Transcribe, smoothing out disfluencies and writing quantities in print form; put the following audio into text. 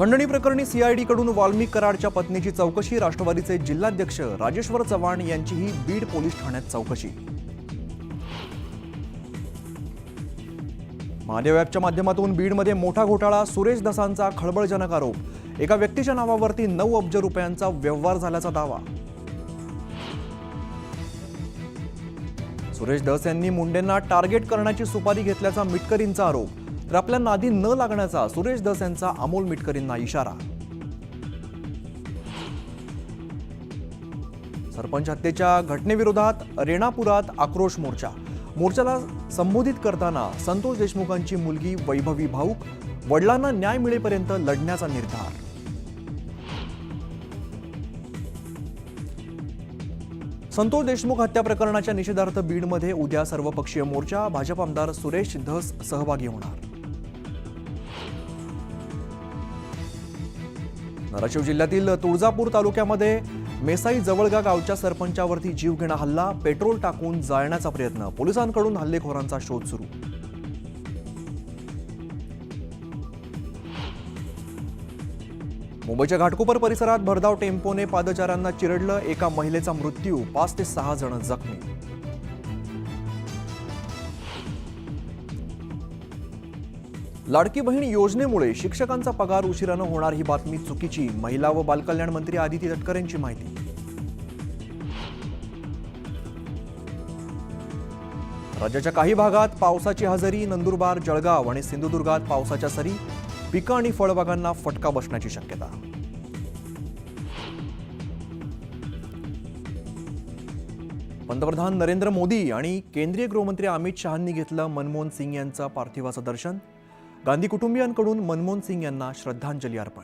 खंडणी प्रकरणी सीआयडी कडून वाल्मिक कराडच्या पत्नीची चौकशी। राष्ट्रवादीचे जिल्हाध्यक्ष राजेश्वर चव्हाण यांचीही बीड पोलीस ठाण्यात चौकशी। महादेव ॲपच्या माध्यमातून बीडमध्ये मोठा घोटाळा। सुरेश धसांचा खळबळजनक आरोप। एका व्यक्तीच्या नावावरती 9 अब्ज रुपयांचा व्यवहार झाल्याचा दावा। सुरेश धस यांनी मुंडेंना टार्गेट करण्याची सुपारी घेतल्याचा मिटकरींचा आरोप। तर आपल्या नादी न लागण्याचा सुरेश धस यांचा अमोल मिटकरींना इशारा। सरपंच हत्येच्या घटनेविरोधात रेणापुरात आक्रोश मोर्चा। मोर्चाला संबोधित करताना संतोष देशमुखांची मुलगी वैभवी भाऊक। वडिलांना न्याय मिळेपर्यंत लढण्याचा निर्धार। संतोष देशमुख हत्या प्रकरणाच्या निषेधार्थ बीडमध्ये उद्या सर्वपक्षीय मोर्चा। भाजप आमदार सुरेश धस सहभागी होणार। धाराशिव जिल्ह्यातील तुळजापूर तालुक्यामध्ये मेसाई जवळगा गावच्या सरपंचावरती जीवघेणा हल्ला। पेट्रोल टाकून जाळण्याचा प्रयत्न। पोलिसांकडून हल्लेखोरांचा शोध सुरू। मुंबईच्या घाटकोपर परिसरात भरधाव टेम्पोने पादचाऱ्यांना चिरडलं। एका महिलेचा मृत्यू, 5 ते 6 जण जखमी। लाडकी बहीण योजनेमुळे शिक्षकांचा पगार उशिरानं होणार ही बातमी चुकीची। महिला व बालकल्याण मंत्री आदिती तटकरे यांची माहिती। राज्याच्या काही भागात पावसाची हजेरी। नंदुरबार, जळगाव आणि सिंधुदुर्गात पावसाच्या सरी। पिकं आणि फळबागांना फटका बसण्याची शक्यता। पंतप्रधान नरेंद्र मोदी आणि केंद्रीय गृहमंत्री अमित शहांनी घेतलं मनमोहन सिंग यांचं पार्थिवाचं दर्शन। गांधी कुटुंबियांकडून मनमोहन सिंग यांना श्रद्धांजली अर्पण।